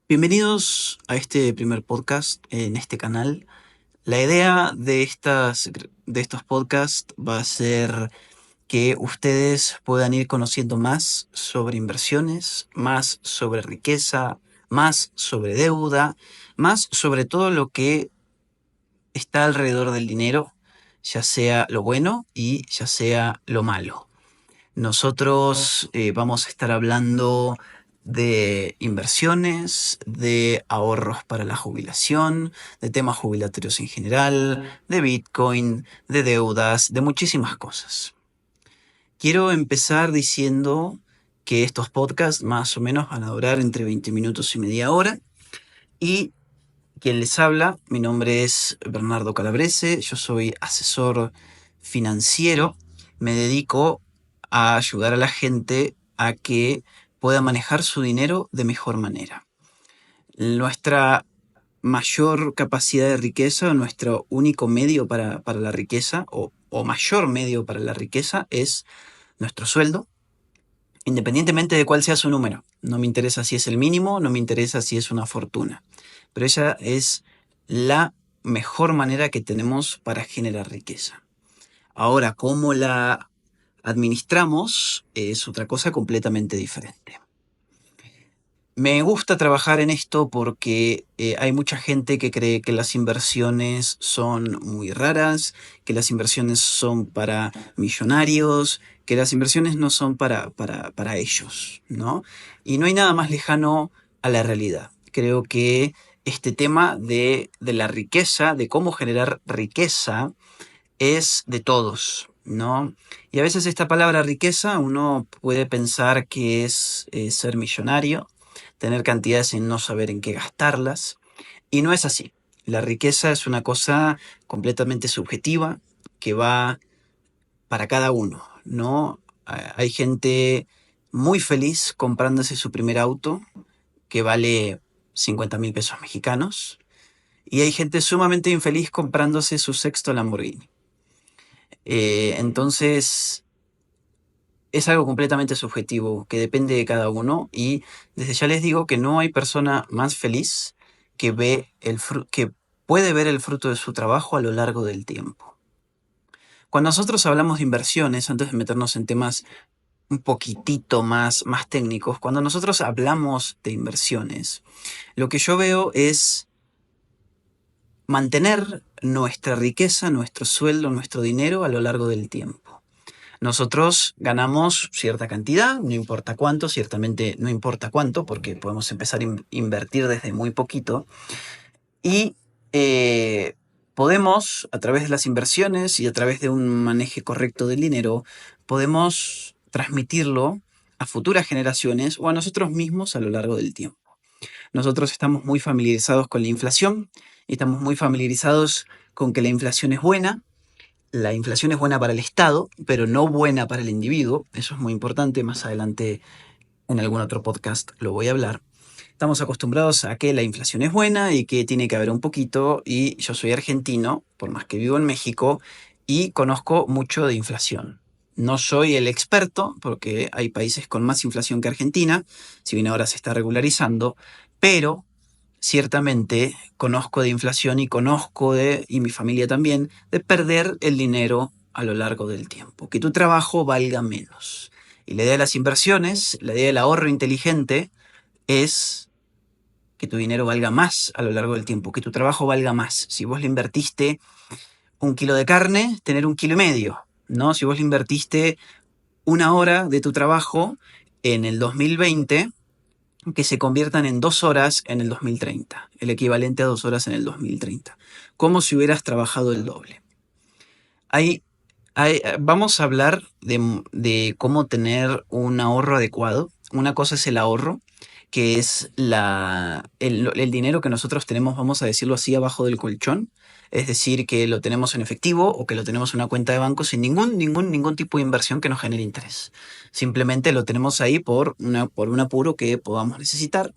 Bienvenidos a este primer podcast en este canal. La idea de estos podcasts va a ser que ustedes puedan ir conociendo más sobre inversiones, más sobre riqueza, más sobre deuda, más sobre todo lo que está alrededor del dinero, ya sea lo bueno y ya sea lo malo. Nosotros vamos a estar hablando de inversiones, de ahorros para la jubilación, de temas jubilatorios en general, de Bitcoin, de deudas, de muchísimas cosas. Quiero empezar diciendo que estos podcasts más o menos van a durar entre 20 minutos y media hora. Y quien les habla, mi nombre es Bernardo Calabrese, yo soy asesor financiero, me dedico a ayudar a la gente a que pueda manejar su dinero de mejor manera. Nuestra mayor capacidad de riqueza, nuestro único medio para la riqueza o mayor medio para la riqueza es nuestro sueldo, independientemente de cuál sea su número. No me interesa si es el mínimo, no me interesa si es una fortuna, pero esa es la mejor manera que tenemos para generar riqueza. Ahora, cómo la administramos es otra cosa completamente diferente. Me gusta trabajar en esto porque hay mucha gente que cree que las inversiones son muy raras, que las inversiones son para millonarios, que las inversiones no son para ellos, ¿no? Y no hay nada más lejano a la realidad. Creo que este tema de la riqueza, de cómo generar riqueza, es de todos, ¿no? Y a veces esta palabra riqueza uno puede pensar que es ser millonario, tener cantidades y no saber en qué gastarlas. Y no es así. La riqueza es una cosa completamente subjetiva que va para cada uno, ¿no? Hay gente muy feliz comprándose su primer auto que vale 50.000 pesos mexicanos y hay gente sumamente infeliz comprándose su sexto Lamborghini. Entonces, es algo completamente subjetivo que depende de cada uno y desde ya les digo que no hay persona más feliz que puede ver el fruto de su trabajo a lo largo del tiempo. Cuando nosotros hablamos de inversiones, antes de meternos en temas un poquitito más técnicos, cuando nosotros hablamos de inversiones, lo que yo veo es mantener nuestra riqueza, nuestro sueldo, nuestro dinero a lo largo del tiempo. Nosotros ganamos cierta cantidad, no importa cuánto, ciertamente no importa cuánto, porque podemos empezar a invertir desde muy poquito. Y podemos, a través de las inversiones y a través de un manejo correcto del dinero, podemos transmitirlo a futuras generaciones o a nosotros mismos a lo largo del tiempo. Nosotros estamos muy familiarizados con la inflación y estamos muy familiarizados con que la inflación es buena. La inflación es buena para el Estado, pero no buena para el individuo. Eso es muy importante. Más adelante en algún otro podcast lo voy a hablar. Estamos acostumbrados a que la inflación es buena y que tiene que haber un poquito. Y yo soy argentino, por más que vivo en México, y conozco mucho de inflación. No soy el experto, porque hay países con más inflación que Argentina, si bien ahora se está regularizando, pero ciertamente conozco de inflación y y mi familia también, de perder el dinero a lo largo del tiempo, que tu trabajo valga menos. Y la idea de las inversiones, la idea del ahorro inteligente es que tu dinero valga más a lo largo del tiempo, que tu trabajo valga más. Si vos le invertiste 1 kilo de carne, tener 1,5 kilos, ¿no? Si vos le invertiste 1 hora de tu trabajo en el 2020, que se conviertan en 2 horas en el 2030, el equivalente a 2 horas en el 2030, como si hubieras trabajado el doble. Vamos a hablar de cómo tener un ahorro adecuado. Una cosa es el ahorro, que es el dinero que nosotros tenemos, vamos a decirlo así, abajo del colchón. Es decir, que lo tenemos en efectivo o que lo tenemos en una cuenta de banco sin ningún tipo de inversión que nos genere interés. Simplemente lo tenemos ahí por un apuro que podamos necesitar.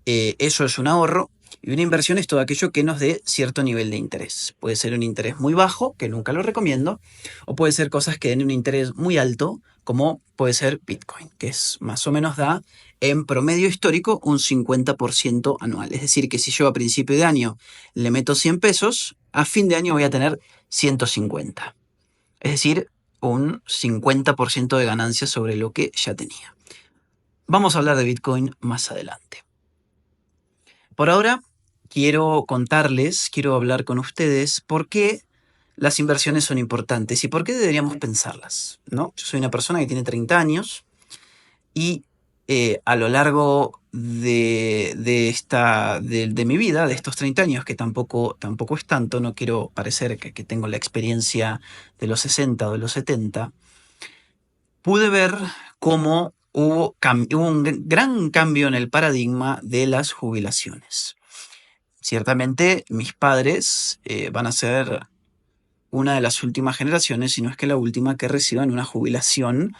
Eso es un ahorro. Y una inversión es todo aquello que nos dé cierto nivel de interés. Puede ser un interés muy bajo, que nunca lo recomiendo, o puede ser cosas que den un interés muy alto, como puede ser Bitcoin, que es más o menos da en promedio histórico un 50% anual. Es decir, que si yo a principio de año le meto 100 pesos, a fin de año voy a tener 150. Es decir, un 50% de ganancia sobre lo que ya tenía. Vamos a hablar de Bitcoin más adelante. Por ahora, quiero hablar con ustedes por qué las inversiones son importantes y por qué deberíamos pensarlas, ¿no? Yo soy una persona que tiene 30 años y a lo largo de mi vida, de estos 30 años, que tampoco es tanto, no quiero parecer que tengo la experiencia de los 60 o de los 70, pude ver cómo hubo un gran cambio en el paradigma de las jubilaciones. Ciertamente mis padres van a ser una de las últimas generaciones, si no es que la última, que reciban una jubilación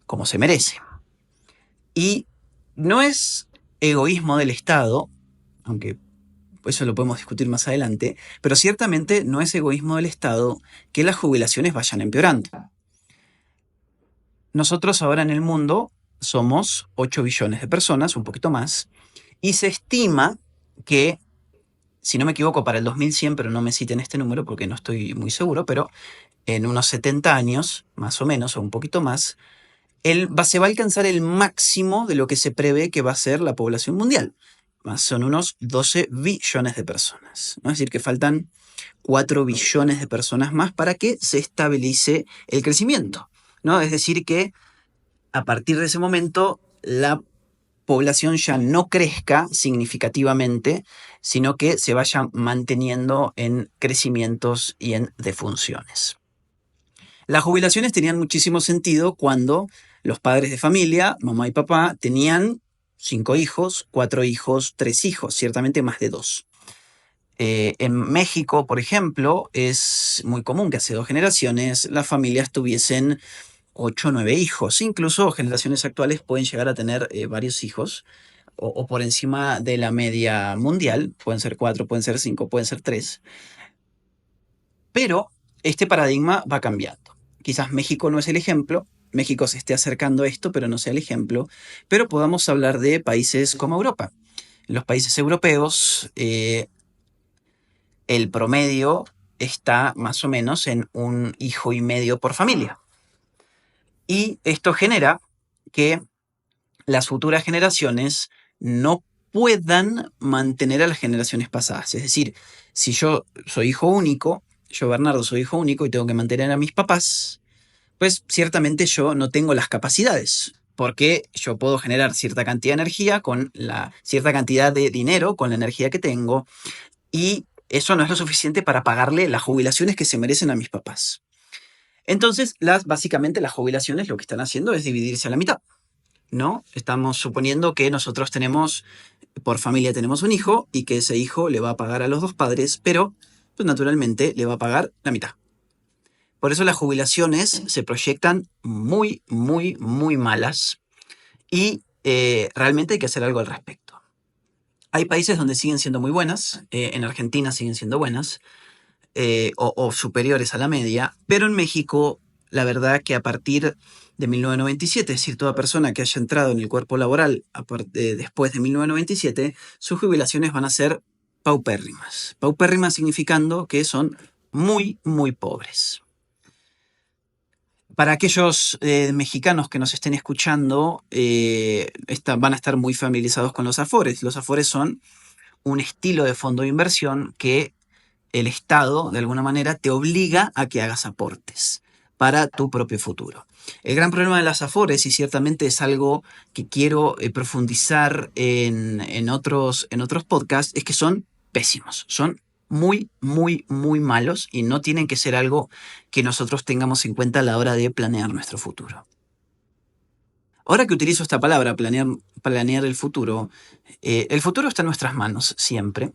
como se merece. Y no es egoísmo del Estado, aunque eso lo podemos discutir más adelante, pero ciertamente no es egoísmo del Estado que las jubilaciones vayan empeorando. Nosotros ahora en el mundo somos 8 billones de personas, un poquito más, y se estima que, si no me equivoco, para el 2100, pero no me citen este número porque no estoy muy seguro, pero en unos 70 años, más o menos, o un poquito más, se va a alcanzar el máximo de lo que se prevé que va a ser la población mundial. Son unos 12 billones de personas, ¿no? Es decir, que faltan 4 billones de personas más para que se estabilice el crecimiento, ¿no? Es decir, que a partir de ese momento la población ya no crezca significativamente, sino que se vaya manteniendo en crecimientos y en defunciones. Las jubilaciones tenían muchísimo sentido cuando los padres de familia, mamá y papá, tenían 5 hijos, 4 hijos, 3 hijos, ciertamente más de 2. En México, por ejemplo, es muy común que hace 2 generaciones las familias tuviesen 8 o 9 hijos. Incluso generaciones actuales pueden llegar a tener varios hijos o por encima de la media mundial. Pueden ser 4, pueden ser 5, pueden ser 3. Pero este paradigma va cambiando. Quizás México no es el ejemplo, México se esté acercando a esto, pero no sea el ejemplo, pero podamos hablar de países como Europa. En los países europeos, el promedio está más o menos en 1,5 hijos por familia. Y esto genera que las futuras generaciones no puedan mantener a las generaciones pasadas. Es decir, si yo soy hijo único, yo Bernardo soy hijo único y tengo que mantener a mis papás, pues ciertamente yo no tengo las capacidades, porque yo puedo generar cierta cantidad de energía con cierta cantidad de dinero con la energía que tengo, y eso no es lo suficiente para pagarle las jubilaciones que se merecen a mis papás. Entonces, básicamente las jubilaciones lo que están haciendo es dividirse a la mitad, ¿no? Estamos suponiendo que nosotros por familia tenemos un hijo y que ese hijo le va a pagar a los 2 padres, pero pues naturalmente le va a pagar la mitad. Por eso las jubilaciones se proyectan muy, muy, muy malas y realmente hay que hacer algo al respecto. Hay países donde siguen siendo muy buenas, en Argentina siguen siendo buenas o superiores a la media, pero en México la verdad que a partir de 1997, es decir, toda persona que haya entrado en el cuerpo laboral después de 1997, sus jubilaciones van a ser paupérrimas. Paupérrimas significando que son muy, muy pobres. Para aquellos mexicanos que nos estén escuchando, van a estar muy familiarizados con los Afores. Los Afores son un estilo de fondo de inversión que el Estado, de alguna manera, te obliga a que hagas aportes para tu propio futuro. El gran problema de las Afores, y ciertamente es algo que quiero profundizar en otros podcasts, es que son pésimos, son muy, muy, muy malos y no tienen que ser algo que nosotros tengamos en cuenta a la hora de planear nuestro futuro. Ahora que utilizo esta palabra, planear el futuro está en nuestras manos siempre.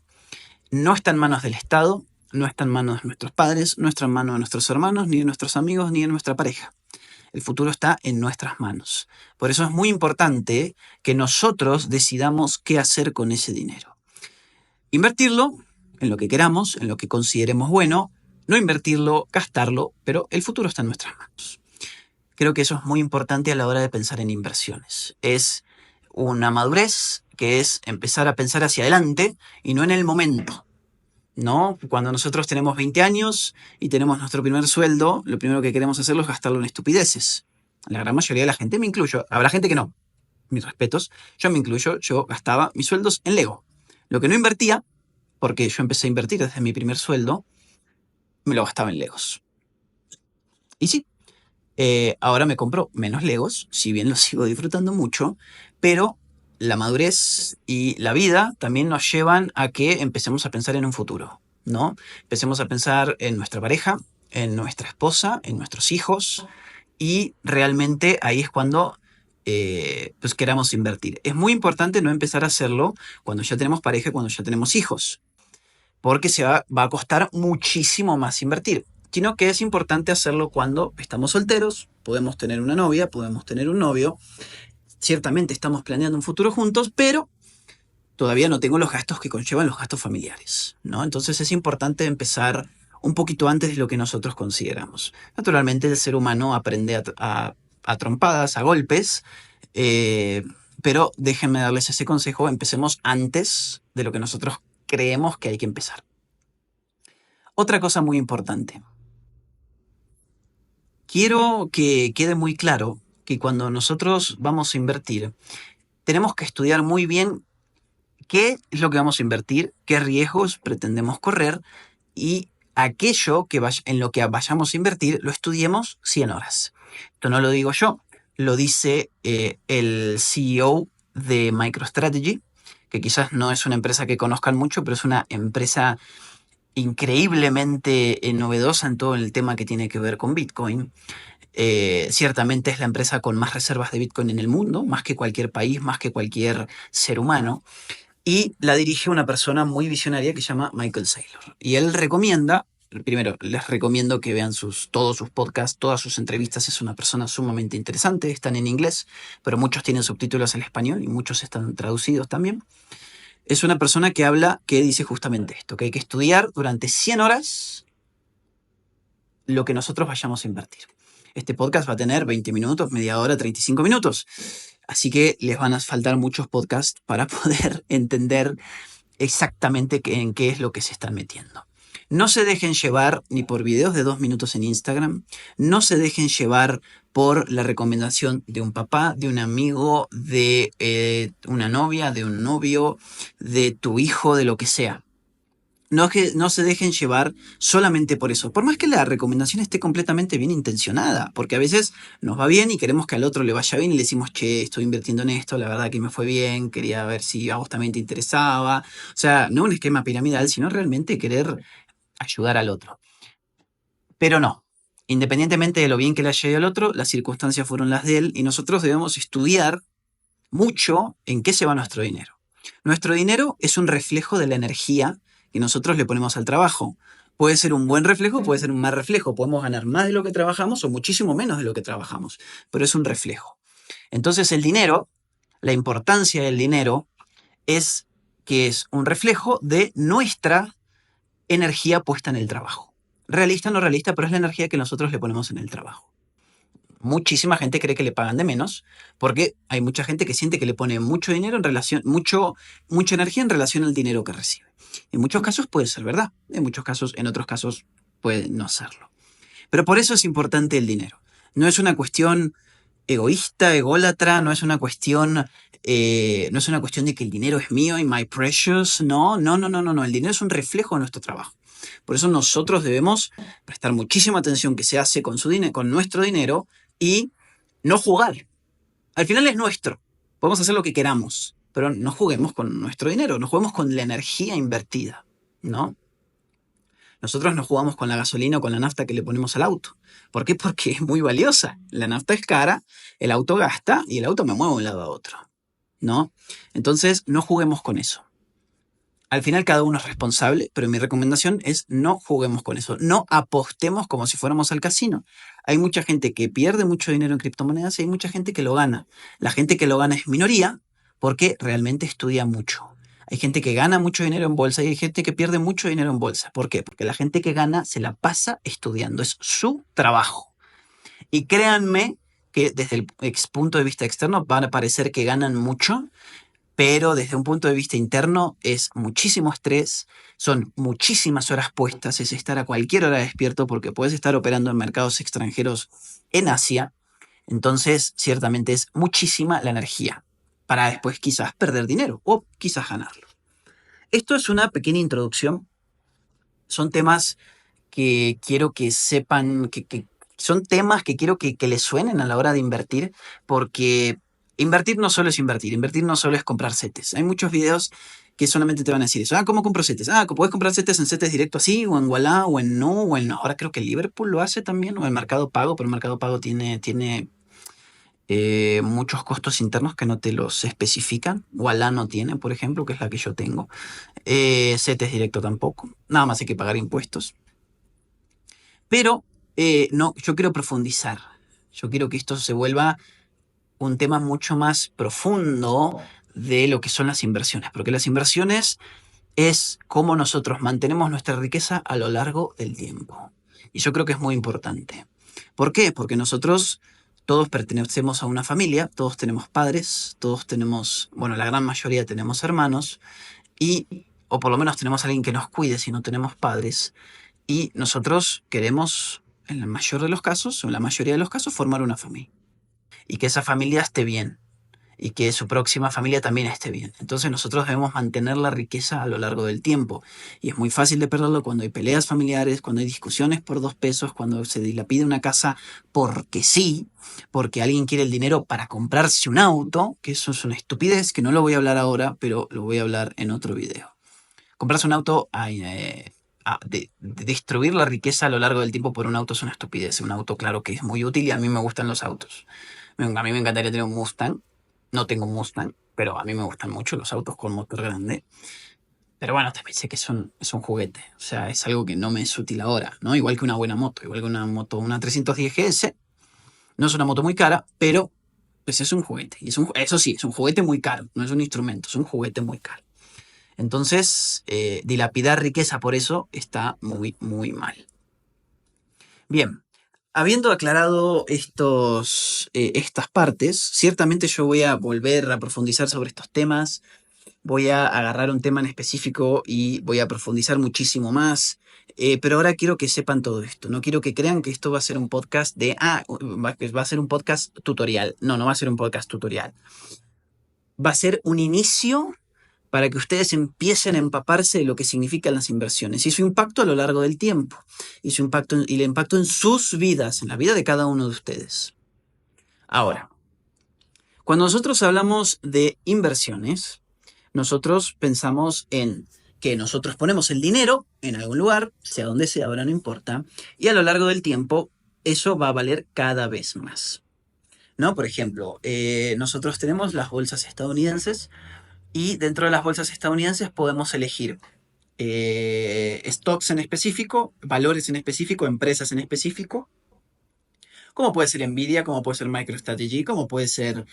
No está en manos del Estado, no está en manos de nuestros padres, no está en manos de nuestros hermanos, ni de nuestros amigos, ni de nuestra pareja. El futuro está en nuestras manos. Por eso es muy importante que nosotros decidamos qué hacer con ese dinero. Invertirlo en lo que queramos, en lo que consideremos bueno, no invertirlo, gastarlo, pero el futuro está en nuestras manos. Creo que eso es muy importante a la hora de pensar en inversiones. Es una madurez, que es empezar a pensar hacia adelante y no en el momento. ¿No? Cuando nosotros tenemos 20 años y tenemos nuestro primer sueldo, lo primero que queremos hacerlo es gastarlo en estupideces. La gran mayoría de la gente, me incluyo. Habrá gente que no. Mis respetos. Yo me incluyo. Yo gastaba mis sueldos en Lego. Lo que no invertía, porque yo empecé a invertir desde mi primer sueldo, me lo gastaba en Legos. Y sí, ahora me compro menos Legos, si bien los sigo disfrutando mucho, pero la madurez y la vida también nos llevan a que empecemos a pensar en un futuro, ¿no? Empecemos a pensar en nuestra pareja, en nuestra esposa, en nuestros hijos, y realmente ahí es cuando pues queramos invertir. Es muy importante no empezar a hacerlo cuando ya tenemos pareja, cuando ya tenemos hijos, porque va a costar muchísimo más invertir. Sino que es importante hacerlo cuando estamos solteros, podemos tener una novia, podemos tener un novio, ciertamente estamos planeando un futuro juntos, pero todavía no tengo los gastos que conllevan los gastos familiares, ¿no? Entonces es importante empezar un poquito antes de lo que nosotros consideramos. Naturalmente el ser humano aprende a trompadas, a golpes, eh, pero déjenme darles ese consejo, empecemos antes de lo que nosotros creemos que hay que empezar. Otra cosa muy importante. Quiero que quede muy claro que cuando nosotros vamos a invertir, tenemos que estudiar muy bien qué es lo que vamos a invertir, qué riesgos pretendemos correr y aquello en lo que vayamos a invertir lo estudiemos 100 horas. Esto no lo digo yo, lo dice el CEO de MicroStrategy, que quizás no es una empresa que conozcan mucho, pero es una empresa increíblemente novedosa en todo el tema que tiene que ver con Bitcoin. Ciertamente es la empresa con más reservas de Bitcoin en el mundo, más que cualquier país, más que cualquier ser humano. Y la dirige una persona muy visionaria que se llama Michael Saylor. Y él recomienda, primero les recomiendo que vean todos sus podcasts, todas sus entrevistas. Es una persona sumamente interesante, están en inglés, pero muchos tienen subtítulos en español y muchos están traducidos también. Es una persona que dice justamente esto, que hay que estudiar durante 100 horas lo que nosotros vayamos a invertir. Este podcast va a tener 20 minutos, media hora, 35 minutos. Así que les van a faltar muchos podcasts para poder entender exactamente en qué es lo que se están metiendo. No se dejen llevar ni por videos de 2 minutos en Instagram, no se dejen llevar por la recomendación de un papá, de un amigo, de una novia, de un novio, de tu hijo, de lo que sea. No se dejen llevar solamente por eso. Por más que la recomendación esté completamente bien intencionada, porque a veces nos va bien y queremos que al otro le vaya bien y le decimos, che, estoy invirtiendo en esto, la verdad que me fue bien, quería ver si a vos también te interesaba. O sea, no un esquema piramidal, sino realmente querer ayudar al otro. Pero no. Independientemente de lo bien que le haya ido al otro, las circunstancias fueron las de él y nosotros debemos estudiar mucho en qué se va nuestro dinero. Nuestro dinero es un reflejo de la energía que nosotros le ponemos al trabajo. Puede ser un buen reflejo, puede ser un mal reflejo. Podemos ganar más de lo que trabajamos o muchísimo menos de lo que trabajamos, pero es un reflejo. Entonces el dinero, la importancia del dinero es que es un reflejo de nuestra energía puesta en el trabajo. Realista o no realista, pero es la energía que nosotros le ponemos en el trabajo. Muchísima gente cree que le pagan de menos porque hay mucha gente que siente que le pone mucho dinero mucha energía en relación al dinero que recibe. En muchos casos puede ser verdad, en otros casos puede no serlo. Pero por eso es importante el dinero. No es una cuestión egoísta, ególatra, no es una cuestión de que el dinero es mío y my precious. No. El dinero es un reflejo de nuestro trabajo. Por eso nosotros debemos prestar muchísima atención que se hace con nuestro dinero y no jugar. Al final es nuestro. Podemos hacer lo que queramos, pero no juguemos con nuestro dinero, no juguemos con la energía invertida, ¿no? Nosotros no jugamos con la gasolina o con la nafta que le ponemos al auto. ¿Por qué? Porque es muy valiosa. La nafta es cara, el auto gasta y el auto me mueve de un lado a otro, ¿no? Entonces, no juguemos con eso. Al final cada uno es responsable, pero mi recomendación es no juguemos con eso. No apostemos como si fuéramos al casino. Hay mucha gente que pierde mucho dinero en criptomonedas y hay mucha gente que lo gana. La gente que lo gana es minoría porque realmente estudia mucho. Hay gente que gana mucho dinero en bolsa y hay gente que pierde mucho dinero en bolsa. ¿Por qué? Porque la gente que gana se la pasa estudiando. Es su trabajo. Y créanme que desde el punto de vista externo van a parecer que ganan mucho, pero desde un punto de vista interno es muchísimo estrés, son muchísimas horas puestas, es estar a cualquier hora despierto porque puedes estar operando en mercados extranjeros en Asia. Entonces, ciertamente es muchísima la energía para después quizás perder dinero o quizás ganarlo. Esto es una pequeña introducción. Son temas que quiero que sepan, que son temas que quiero que les suenen a la hora de invertir, porque invertir no solo es invertir no solo es comprar CETES. Hay muchos videos que solamente te van a decir eso. ¿Cómo compro CETES? Puedes comprar CETES en CETES directo así, o en Walla, o en No, o en... Ahora creo que Liverpool lo hace también, o en Mercado Pago, pero el Mercado Pago tiene muchos costos internos que no te los especifican. Walla no tiene, por ejemplo, que es la que yo tengo. CETES directo tampoco. Nada más hay que pagar impuestos. Pero no, yo quiero profundizar. Yo quiero que esto se vuelva un tema mucho más profundo de lo que son las inversiones. Porque las inversiones es cómo nosotros mantenemos nuestra riqueza a lo largo del tiempo. Y yo creo que es muy importante. ¿Por qué? Porque nosotros todos pertenecemos a una familia, todos tenemos padres, todos tenemos, bueno, la gran mayoría tenemos hermanos, o por lo menos tenemos a alguien que nos cuide si no tenemos padres. Y nosotros queremos, en el mayor de los casos, o en la mayoría de los casos, formar una familia. Y que esa familia esté bien. Y que su próxima familia también esté bien. Entonces nosotros debemos mantener la riqueza a lo largo del tiempo. Y es muy fácil de perderlo cuando hay peleas familiares, cuando hay discusiones por 2 pesos, cuando se dilapida una casa porque sí, porque alguien quiere el dinero para comprarse un auto, que eso es una estupidez, que no lo voy a hablar ahora, pero lo voy a hablar en otro video. Comprarse un auto, de destruir la riqueza a lo largo del tiempo por un auto es una estupidez. Un auto, claro que es muy útil y a mí me gustan los autos. A mí me encantaría tener un Mustang. No tengo un Mustang, pero a mí me gustan mucho los autos con motor grande. Pero bueno, también sé que es un juguete. O sea, es algo que no me es útil ahora, ¿no? Igual que una buena moto. Igual que una moto, una 310 GS. No es una moto muy cara, pero pues es un juguete. Y eso sí, es un juguete muy caro. No es un instrumento, es un juguete muy caro. Entonces, dilapidar riqueza por eso está muy, muy mal. Bien, habiendo aclarado estas partes, ciertamente yo voy a volver a profundizar sobre estos temas. Voy a agarrar un tema en específico y voy a profundizar muchísimo más. Pero ahora quiero que sepan todo esto. No quiero que crean que esto va a ser un podcast va a ser un podcast tutorial. No, no va a ser un podcast tutorial. Va a ser un inicio para que ustedes empiecen a empaparse de lo que significan las inversiones y su impacto a lo largo del tiempo, y el impacto en sus vidas, en la vida de cada uno de ustedes. Ahora, cuando nosotros hablamos de inversiones, nosotros pensamos en que nosotros ponemos el dinero en algún lugar, sea donde sea, ahora no importa, y a lo largo del tiempo eso va a valer cada vez más. ¿No? Por ejemplo, nosotros tenemos las bolsas estadounidenses. Y dentro de las bolsas estadounidenses podemos elegir stocks en específico, valores en específico, empresas en específico, como puede ser Nvidia, como puede ser MicroStrategy, como puede ser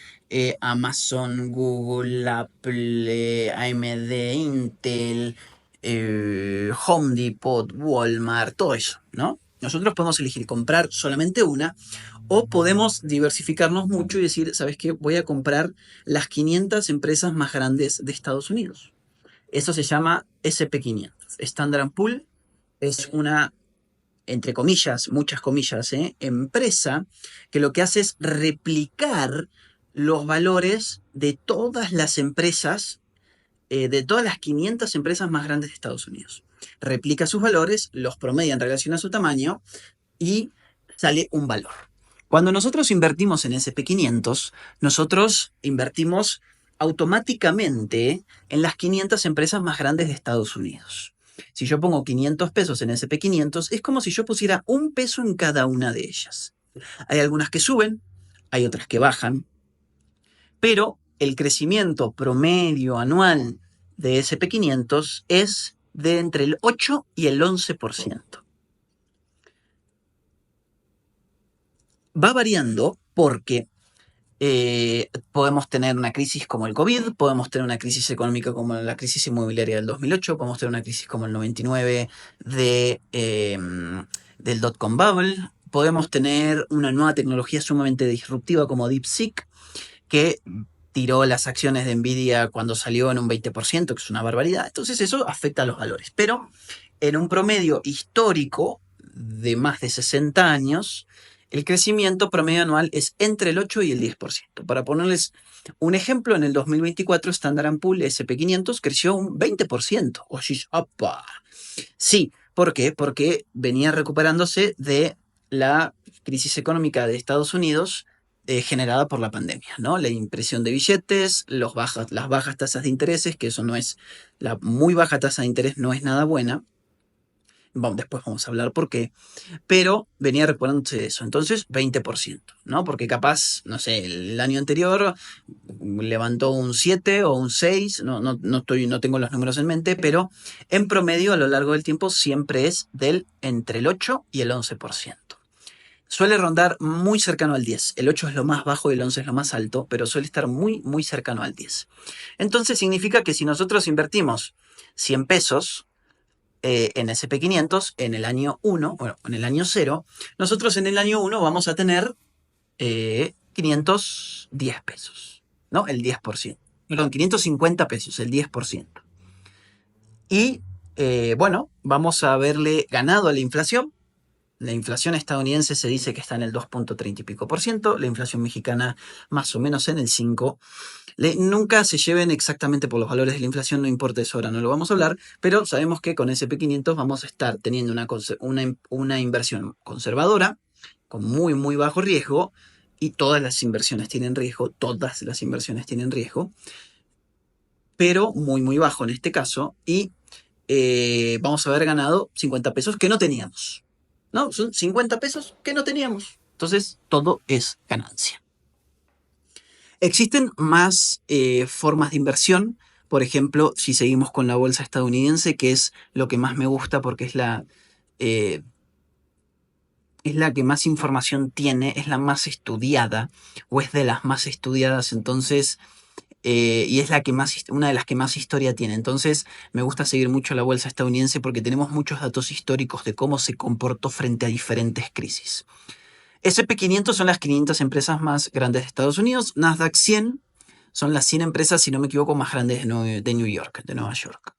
Amazon, Google, Apple, AMD, Intel, Home Depot, Walmart, todo eso, ¿no? Nosotros podemos elegir comprar solamente una o podemos diversificarnos mucho y decir, ¿sabes qué? Voy a comprar las 500 empresas más grandes de Estados Unidos. Eso se llama SP500. Standard Poor's es una, entre comillas, muchas comillas, empresa que lo que hace es replicar los valores de todas las empresas, de todas las 500 empresas más grandes de Estados Unidos. Replica sus valores, los promedia en relación a su tamaño y sale un valor. Cuando nosotros invertimos en SP500, nosotros invertimos automáticamente en las 500 empresas más grandes de Estados Unidos. Si yo pongo 500 pesos en SP500, es como si yo pusiera 1 peso en cada una de ellas. Hay algunas que suben, hay otras que bajan, pero el crecimiento promedio anual de SP500 es de entre el 8 y el 11%. Va variando porque podemos tener una crisis como el COVID, podemos tener una crisis económica como la crisis inmobiliaria del 2008, podemos tener una crisis como el 99 del dot-com bubble, podemos tener una nueva tecnología sumamente disruptiva como DeepSeek, que tiró las acciones de Nvidia cuando salió en un 20%, que es una barbaridad. Entonces eso afecta a los valores. Pero en un promedio histórico de más de 60 años, el crecimiento promedio anual es entre el 8 y el 10%. Para ponerles un ejemplo, en el 2024 Standard & Poor's SP500 creció un 20%. Oye, ¡apa! Sí, ¿por qué? Porque venía recuperándose de la crisis económica de Estados Unidos generada por la pandemia, ¿no? La impresión de billetes, las bajas tasas de intereses, que eso no es, la muy baja tasa de interés no es nada buena. Bueno, después vamos a hablar por qué, pero venía recuperándose de eso. Entonces, 20%, ¿no? Porque capaz, no sé, el año anterior levantó un 7 o un 6, no tengo los números en mente, pero en promedio a lo largo del tiempo siempre es entre el 8 y el 11%. Suele rondar muy cercano al 10. El 8 es lo más bajo y el 11 es lo más alto, pero suele estar muy, muy cercano al 10. Entonces significa que si nosotros invertimos 100 pesos en SP500 en el año 1, bueno, en el año 0, nosotros en el año 1 vamos a tener 510 pesos, ¿no? El 10%. Perdón, 550 pesos, el 10%. Y bueno, vamos a haberle ganado a la inflación. La inflación estadounidense se dice que está en el 2.30 y pico por ciento, la inflación mexicana más o menos en el 5%. Nunca se lleven exactamente por los valores de la inflación, no importa eso, ahora no lo vamos a hablar, pero sabemos que con SP500 vamos a estar teniendo una inversión conservadora, con muy, muy bajo riesgo, y todas las inversiones tienen riesgo, pero muy, muy bajo en este caso, y vamos a haber ganado 50 pesos que no teníamos, ¿no? Son 50 pesos que no teníamos. Entonces, todo es ganancia. Existen más formas de inversión. Por ejemplo, si seguimos con la bolsa estadounidense, que es lo que más me gusta porque es la que más información tiene, es la más estudiada, o es de las más estudiadas, entonces, y es una de las que más historia tiene. Entonces, me gusta seguir mucho la bolsa estadounidense porque tenemos muchos datos históricos de cómo se comportó frente a diferentes crisis. SP500 son las 500 empresas más grandes de Estados Unidos. Nasdaq 100 son las 100 empresas, si no me equivoco, más grandes de New York, de Nueva York.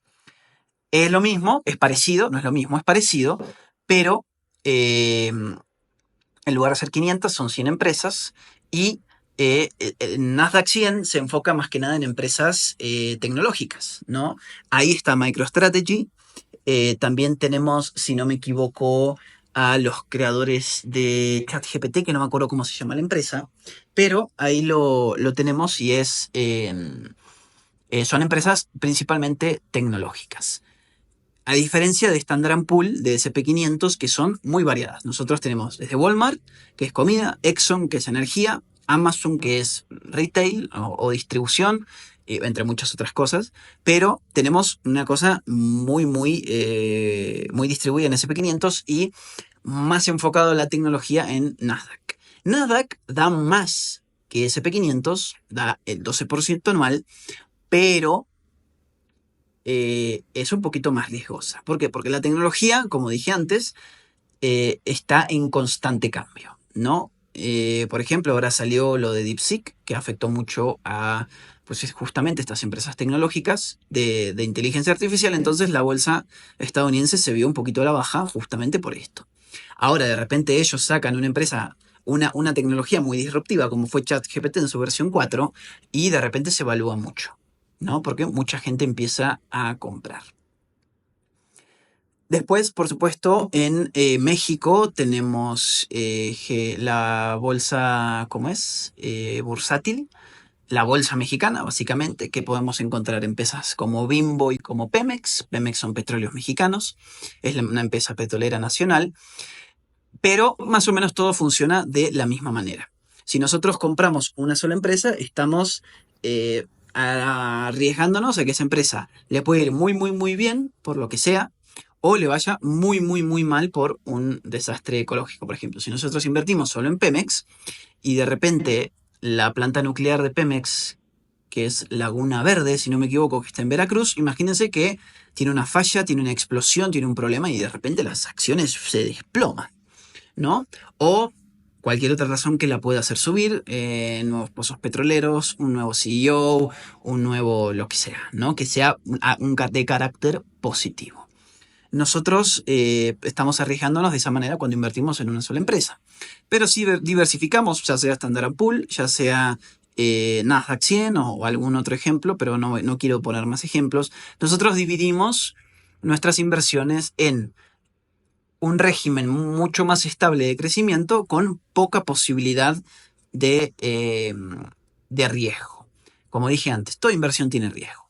Es lo mismo, es parecido, no es lo mismo, es parecido, pero en lugar de ser 500 son 100 empresas y Nasdaq 100 se enfoca más que nada en empresas tecnológicas, ¿no? Ahí está MicroStrategy. También tenemos, si no me equivoco, a los creadores de ChatGPT, que no me acuerdo cómo se llama la empresa, pero ahí lo tenemos y son empresas principalmente tecnológicas. A diferencia de Standard & Poor's, de SP500, que son muy variadas. Nosotros tenemos desde Walmart, que es comida, Exxon, que es energía, Amazon, que es retail o distribución, entre muchas otras cosas, pero tenemos una cosa muy, muy, muy distribuida en SP500 y más enfocado a la tecnología en Nasdaq. Nasdaq da más que SP500, da el 12% anual, pero es un poquito más riesgosa. ¿Por qué? Porque la tecnología, como dije antes, está en constante cambio, ¿no? Por ejemplo, ahora salió lo de DeepSeek, que afectó mucho a pues justamente estas empresas tecnológicas de inteligencia artificial. Entonces la bolsa estadounidense se vio un poquito a la baja justamente por esto. Ahora, de repente ellos sacan una empresa, una tecnología muy disruptiva como fue ChatGPT en su versión 4 y de repente se evalúa mucho, ¿no? Porque mucha gente empieza a comprar. Después, por supuesto, en México tenemos la bolsa, ¿cómo es? Bursátil, la bolsa mexicana, básicamente, que podemos encontrar empresas como Bimbo y como Pemex. Pemex son petróleos mexicanos, es una empresa petrolera nacional, pero más o menos todo funciona de la misma manera. Si nosotros compramos una sola empresa, estamos arriesgándonos a que esa empresa le puede ir muy, muy, muy bien, por lo que sea, o le vaya muy, muy, muy mal por un desastre ecológico. Por ejemplo, si nosotros invertimos solo en Pemex y de repente la planta nuclear de Pemex, que es Laguna Verde, si no me equivoco, que está en Veracruz, imagínense que tiene una falla, tiene una explosión, tiene un problema y de repente las acciones se desploman. ¿no? O cualquier otra razón que la pueda hacer subir, nuevos pozos petroleros, un nuevo CEO, un nuevo lo que sea, ¿no? Que sea de carácter positivo. Nosotros estamos arriesgándonos de esa manera cuando invertimos en una sola empresa. Pero si diversificamos, ya sea Standard Poor's, ya sea Nasdaq 100 o algún otro ejemplo, pero no quiero poner más ejemplos, nosotros dividimos nuestras inversiones en un régimen mucho más estable de crecimiento con poca posibilidad de riesgo. Como dije antes, toda inversión tiene riesgo.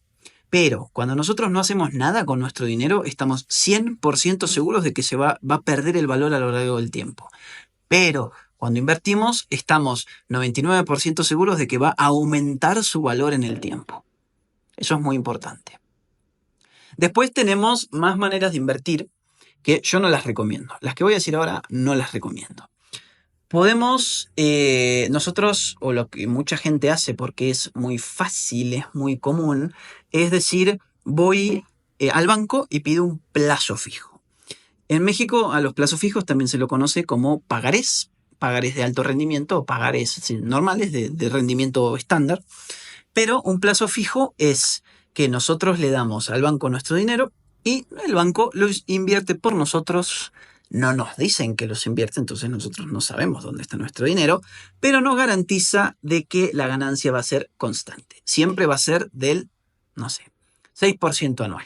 Pero cuando nosotros no hacemos nada con nuestro dinero, estamos 100% seguros de que va a perder el valor a lo largo del tiempo. Pero cuando invertimos, estamos 99% seguros de que va a aumentar su valor en el tiempo. Eso es muy importante. Después tenemos más maneras de invertir que yo no las recomiendo. Las que voy a decir ahora no las recomiendo. Podemos, nosotros, o lo que mucha gente hace porque es muy fácil, es muy común, es decir, voy al banco y pido un plazo fijo. En México a los plazos fijos también se lo conoce como pagarés, pagarés de alto rendimiento o pagarés normales de rendimiento estándar. Pero un plazo fijo es que nosotros le damos al banco nuestro dinero y el banco lo invierte por nosotros. No nos dicen que los invierte, entonces nosotros no sabemos dónde está nuestro dinero, pero nos garantiza de que la ganancia va a ser constante. Siempre va a ser del, no sé, 6% anual.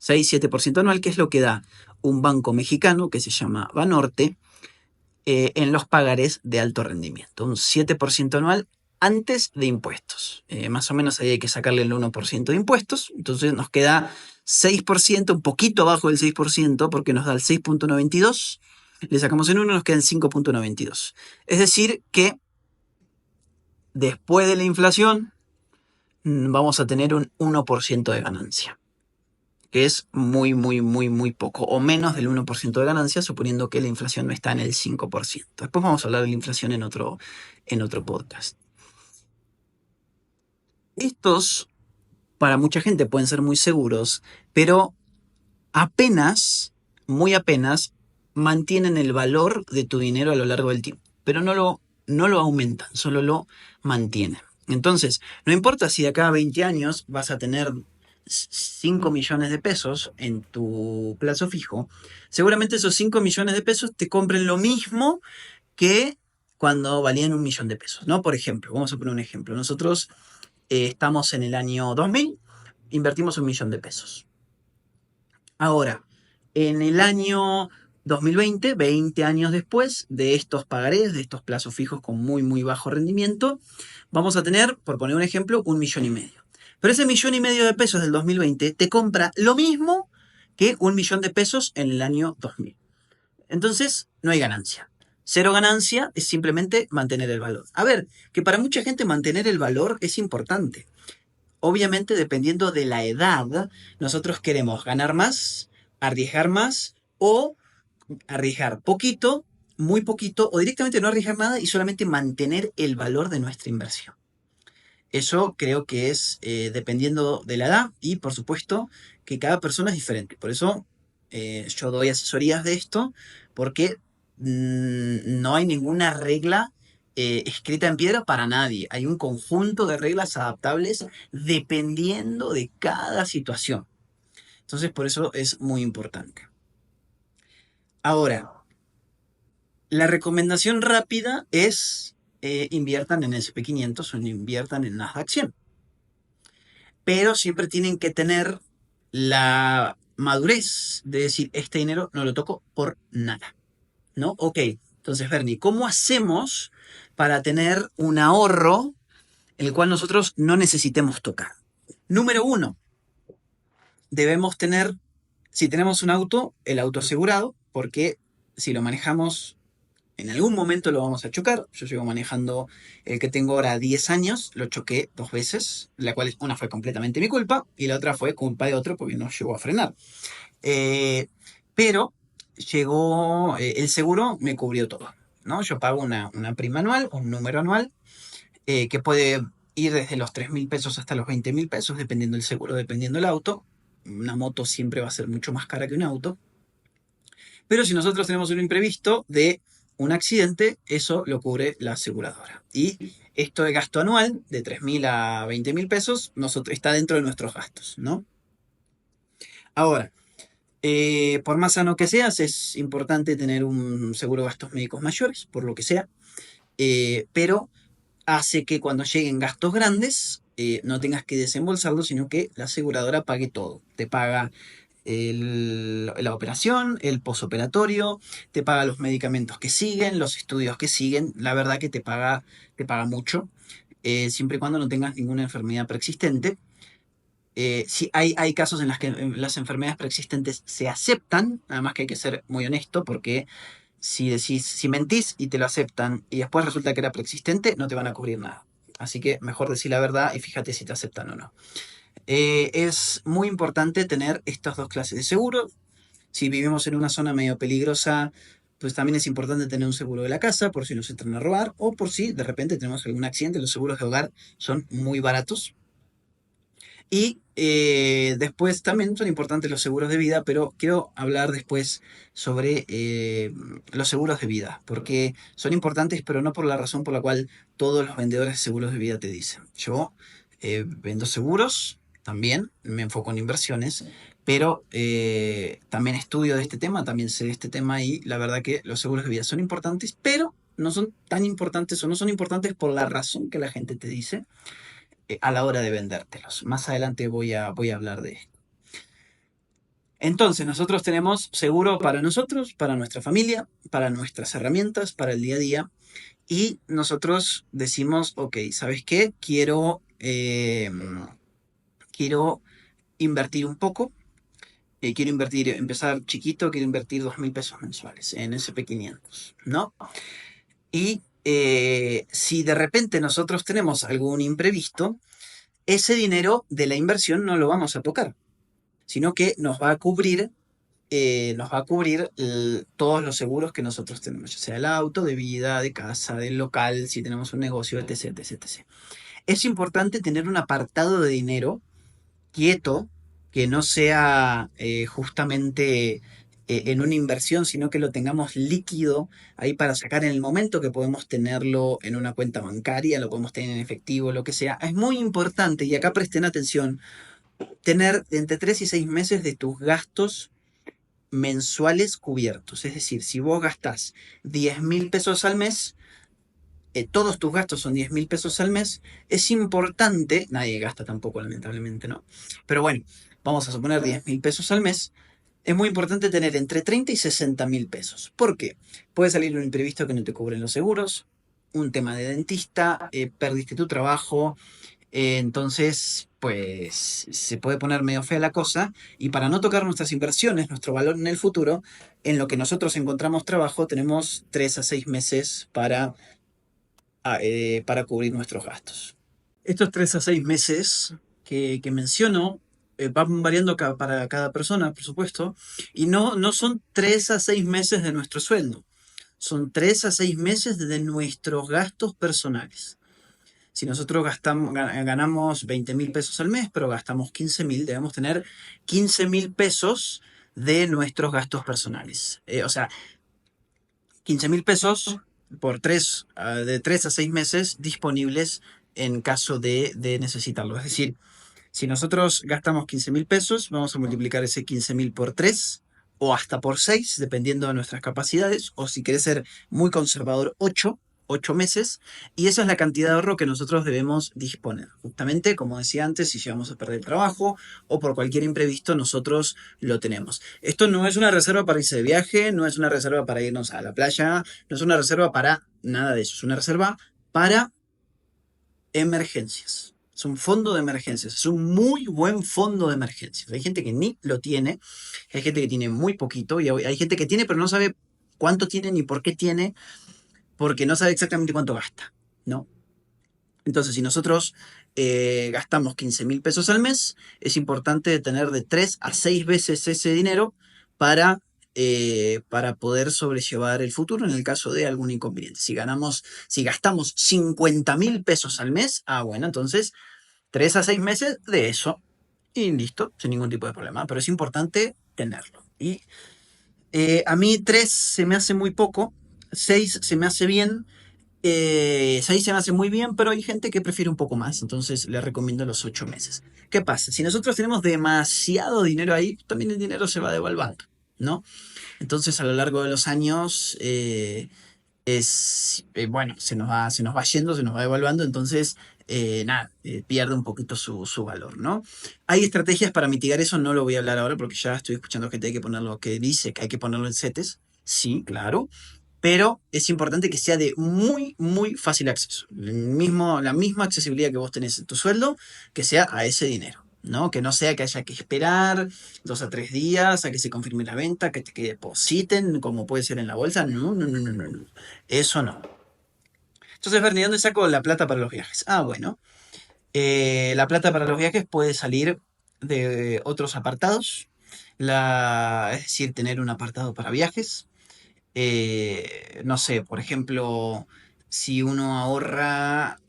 6-7% anual, que es lo que da un banco mexicano que se llama Banorte en los pagarés de alto rendimiento. Un 7% anual antes de impuestos. Más o menos ahí hay que sacarle el 1% de impuestos. Entonces nos queda 6%, un poquito abajo del 6%, porque nos da el 6.92. Le sacamos el 1, nos queda el 5.92. Es decir que después de la inflación vamos a tener un 1% de ganancia, que es muy, muy, muy, muy poco, o menos del 1% de ganancia, suponiendo que la inflación no está en el 5%. Después vamos a hablar de la inflación en otro podcast. Estos, para mucha gente, pueden ser muy seguros, pero apenas, muy apenas, mantienen el valor de tu dinero a lo largo del tiempo, pero no lo aumentan, solo lo mantienen. Entonces, no importa si de acá a 20 años vas a tener 5 millones de pesos en tu plazo fijo, seguramente esos 5 millones de pesos te compren lo mismo que cuando valían 1 millón de pesos, ¿no? Por ejemplo, vamos a poner un ejemplo. Nosotros estamos en el año 2000, invertimos 1 millón de pesos. Ahora, en el año 2020, 20 años después de estos pagarés, de estos plazos fijos con muy, muy bajo rendimiento, vamos a tener, por poner un ejemplo, 1,5 millones. Pero ese 1,5 millones de pesos del 2020 te compra lo mismo que 1 millón de pesos en el año 2000. Entonces, no hay ganancia. Cero ganancia es simplemente mantener el valor. A ver, que para mucha gente mantener el valor es importante. Obviamente, dependiendo de la edad, nosotros queremos ganar más, arriesgar más o arriesgar poquito, muy poquito o directamente no arriesgar nada y solamente mantener el valor de nuestra inversión. Eso creo que es dependiendo de la edad y por supuesto que cada persona es diferente. Por eso yo doy asesorías de esto porque no hay ninguna regla escrita en piedra para nadie. Hay un conjunto de reglas adaptables dependiendo de cada situación. Entonces por eso es muy importante. Ahora, la recomendación rápida es inviertan en SP 500 o inviertan en Nasdaq 100. Pero siempre tienen que tener la madurez de decir, este dinero no lo toco por nada, ¿no? Ok, entonces Bernie, ¿cómo hacemos para tener un ahorro el cual nosotros no necesitemos tocar? Número uno, debemos tener, si tenemos un auto, el auto asegurado, porque si lo manejamos en algún momento lo vamos a chocar. Yo llevo manejando el que tengo ahora 10 años, lo choqué 2 veces, la cual una fue completamente mi culpa y la otra fue culpa de otro porque no llegó a frenar. Pero llegó, el seguro me cubrió todo, ¿no? Yo pago una prima anual, un número anual, que puede ir desde los 3.000 pesos hasta los 20.000 pesos, dependiendo del seguro, dependiendo del auto. Una moto siempre va a ser mucho más cara que un auto. Pero si nosotros tenemos un imprevisto de un accidente, eso lo cubre la aseguradora. Y esto de gasto anual, de 3.000 a 20.000 pesos, está dentro de nuestros gastos, ¿no? Ahora, por más sano que seas, es importante tener un seguro de gastos médicos mayores, por lo que sea, pero hace que cuando lleguen gastos grandes, no tengas que desembolsarlos, sino que la aseguradora pague todo. Te paga la operación, el posoperatorio, te paga los medicamentos que siguen, los estudios que siguen. La verdad que te paga mucho, siempre y cuando no tengas ninguna enfermedad preexistente. Sí, hay casos en los que las enfermedades preexistentes se aceptan, además que hay que ser muy honesto porque si mentís y te lo aceptan y después resulta que era preexistente, no te van a cubrir nada. Así que mejor decir la verdad y fíjate si te aceptan o no. Es muy importante tener estas dos clases de seguro. Si vivimos en una zona medio peligrosa, pues también es importante tener un seguro de la casa por si nos entran a robar o por si de repente tenemos algún accidente. Los seguros de hogar son muy baratos. Y después también son importantes los seguros de vida, pero quiero hablar después sobre los seguros de vida, porque son importantes, pero no por la razón por la cual todos los vendedores de seguros de vida te dicen. Yo vendo seguros, también me enfoco en inversiones, pero también estudio de este tema, también sé de este tema y la verdad que los seguros de vida son importantes, pero no son tan importantes o no son importantes por la razón que la gente te dice a la hora de vendértelos. Más adelante voy a hablar de esto. Entonces, nosotros tenemos seguro para nosotros, para nuestra familia, para nuestras herramientas, para el día a día. Y nosotros decimos, ok, ¿sabes qué? Quiero invertir un poco. Quiero invertir, empezar chiquito, quiero invertir 2.000 pesos mensuales en SP500, ¿no? Y si de repente nosotros tenemos algún imprevisto, ese dinero de la inversión no lo vamos a tocar, sino que nos va a cubrir todos los seguros que nosotros tenemos, ya sea el auto, de vida, de casa, del local, si tenemos un negocio, etc, etc, etc. Es importante tener un apartado de dinero quieto, que no sea justamente en una inversión, sino que lo tengamos líquido ahí para sacar en el momento que podemos tenerlo en una cuenta bancaria, lo podemos tener en efectivo, lo que sea. Es muy importante, y acá presten atención, tener entre 3 y 6 meses de tus gastos mensuales cubiertos. Es decir, si vos gastás 10.000 pesos al mes, todos tus gastos son 10.000 pesos al mes, es importante, nadie gasta tampoco lamentablemente, ¿no? Pero bueno, vamos a suponer 10.000 pesos al mes, es muy importante tener entre 30 y 60.000 pesos. ¿Por qué? Puede salir un imprevisto que no te cubren los seguros, un tema de dentista, perdiste tu trabajo, entonces, pues se puede poner medio fea la cosa y para no tocar nuestras inversiones, nuestro valor en el futuro, en lo que nosotros encontramos trabajo, tenemos 3 a 6 meses para cubrir nuestros gastos. Estos 3 a 6 meses que menciono van variando para cada persona, por supuesto, y no son 3 a 6 meses de nuestro sueldo, son 3 a 6 meses de nuestros gastos personales. Si nosotros ganamos 20.000 pesos al mes, pero gastamos 15.000, debemos tener 15.000 pesos de nuestros gastos personales. O sea, 15.000 pesos por de 3 a 6 meses disponibles en caso de necesitarlo. Es decir, si nosotros gastamos 15.000 pesos, vamos a multiplicar ese 15.000 por 3 o hasta por 6, dependiendo de nuestras capacidades, o si querés ser muy conservador, 8 meses, y esa es la cantidad de ahorro que nosotros debemos disponer. Justamente, como decía antes, si llegamos a perder el trabajo o por cualquier imprevisto, nosotros lo tenemos. Esto no es una reserva para irse de viaje, no es una reserva para irnos a la playa, no es una reserva para nada de eso, es una reserva para emergencias. Es un fondo de emergencias, es un muy buen fondo de emergencias. Hay gente que ni lo tiene, hay gente que tiene muy poquito y hay gente que tiene pero no sabe cuánto tiene ni por qué tiene, porque no sabe exactamente cuánto gasta, ¿no? Entonces, si nosotros gastamos 15.000 pesos al mes, es importante tener de 3 a 6 veces ese dinero para poder sobrellevar el futuro en el caso de algún inconveniente. Si gastamos 50.000 pesos al mes, bueno, entonces 3 a 6 meses de eso y listo, sin ningún tipo de problema. Pero es importante tenerlo. Y A mí 3 se me hace muy poco, 6 se me hace bien, 6 se me hace muy bien, pero hay gente que prefiere un poco más, entonces le recomiendo los 8 meses. ¿Qué pasa? Si nosotros tenemos demasiado dinero ahí, también el dinero se va devaluando, ¿no? Entonces a lo largo de los años bueno, se nos va yendo, se nos va devaluando, entonces nada, pierde un poquito su valor, ¿no? Hay estrategias para mitigar eso, no lo voy a hablar ahora porque ya estoy escuchando gente que ponerlo, que dice que hay que ponerlo en CETES, sí, claro, pero es importante que sea de muy, muy fácil acceso. La misma accesibilidad que vos tenés en tu sueldo, que sea a ese dinero, ¿no? Que no sea que haya que esperar 2 a 3 días a que se confirme la venta, que te depositen, como puede ser en la bolsa. No, no, no, no, no, no. Eso no. Entonces, Bernie, ¿dónde saco la plata para los viajes? Ah, bueno. La plata para los viajes puede salir de otros apartados. Es decir, tener un apartado para viajes. No sé, por ejemplo, si uno ahorra, no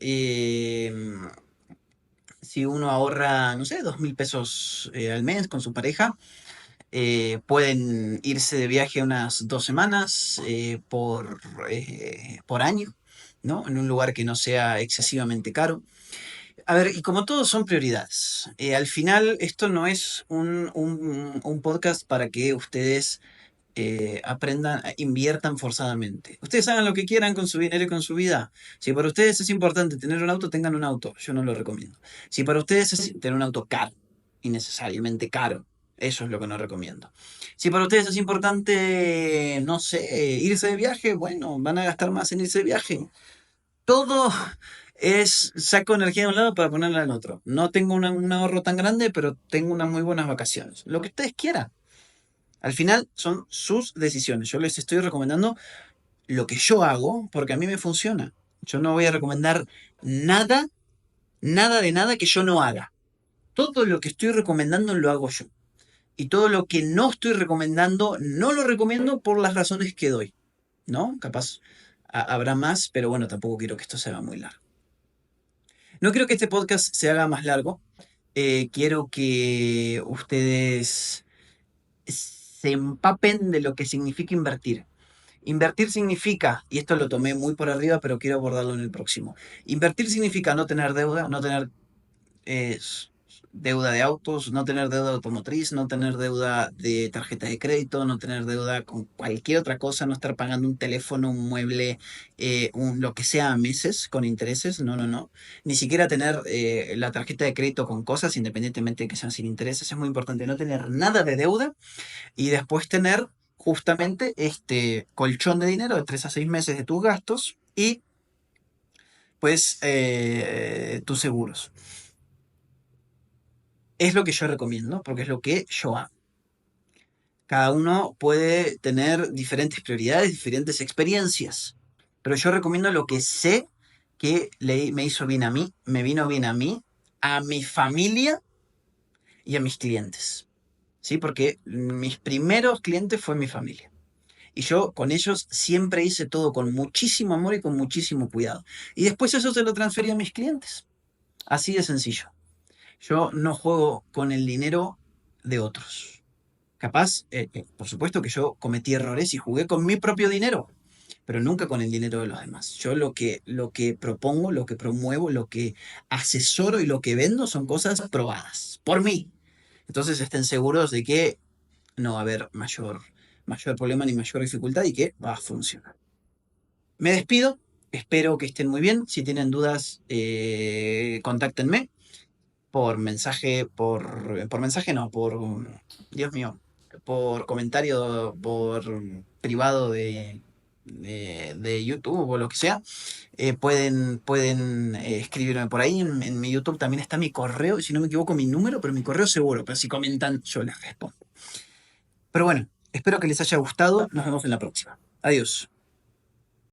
sé, 2.000 pesos al mes con su pareja, pueden irse de viaje unas 2 semanas por año, ¿no? En un lugar que no sea excesivamente caro. A ver, y como todos son prioridades, al final esto no es un podcast para que ustedes aprendan, inviertan forzadamente. Ustedes hagan lo que quieran con su dinero y con su vida. Si para ustedes es importante tener un auto, tengan un auto. Yo no lo recomiendo. Si para ustedes es tener un auto caro, innecesariamente caro, eso es lo que no recomiendo. Si para ustedes es importante, no sé, irse de viaje, bueno, van a gastar más en irse de viaje. Todo saco energía de un lado para ponerla en otro. No tengo un ahorro tan grande, pero tengo unas muy buenas vacaciones. Lo que ustedes quieran. Al final son sus decisiones. Yo les estoy recomendando lo que yo hago porque a mí me funciona. Yo no voy a recomendar nada, nada de nada que yo no haga. Todo lo que estoy recomendando lo hago yo. Y todo lo que no estoy recomendando, no lo recomiendo por las razones que doy. ¿No? Capaz habrá más, pero bueno, tampoco quiero que esto se haga muy largo. No quiero que este podcast se haga más largo. Quiero que ustedes se empapen de lo que significa invertir. Invertir significa, y esto lo tomé muy por arriba, pero quiero abordarlo en el próximo. Invertir significa no tener deuda, no tener eh, deuda de autos, no tener deuda automotriz, no tener deuda de tarjeta de crédito, no tener deuda con cualquier otra cosa, no estar pagando un teléfono, un mueble, lo que sea a meses con intereses, no, no, no. Ni siquiera tener la tarjeta de crédito con cosas, independientemente de que sean sin intereses. Es muy importante no tener nada de deuda y después tener justamente este colchón de dinero de 3 a 6 meses de tus gastos y pues tus seguros. Es lo que yo recomiendo porque es lo que yo hago. Cada uno puede tener diferentes prioridades, diferentes experiencias, pero yo recomiendo lo que sé que me hizo bien a mí, me vino bien a mi familia y a mis clientes. ¿Sí? Porque mis primeros clientes fue mi familia. Y yo con ellos siempre hice todo con muchísimo amor y con muchísimo cuidado. Y después eso se lo transferí a mis clientes. Así de sencillo. Yo no juego con el dinero de otros. Capaz, por supuesto que yo cometí errores y jugué con mi propio dinero, pero nunca con el dinero de los demás. Yo lo que propongo, lo que promuevo, lo que asesoro y lo que vendo son cosas probadas por mí. Entonces estén seguros de que no va a haber mayor problema ni mayor dificultad y que va a funcionar. Me despido, espero que estén muy bien. Si tienen dudas, contáctenme por mensaje, por mensaje no, Dios mío, por comentario, por privado de YouTube o lo que sea. Pueden escribirme por ahí. En mi YouTube también está mi correo, si no me equivoco, mi número, pero mi correo seguro. Pero si comentan, yo les respondo. Pero bueno, espero que les haya gustado. Nos vemos en la próxima. Adiós.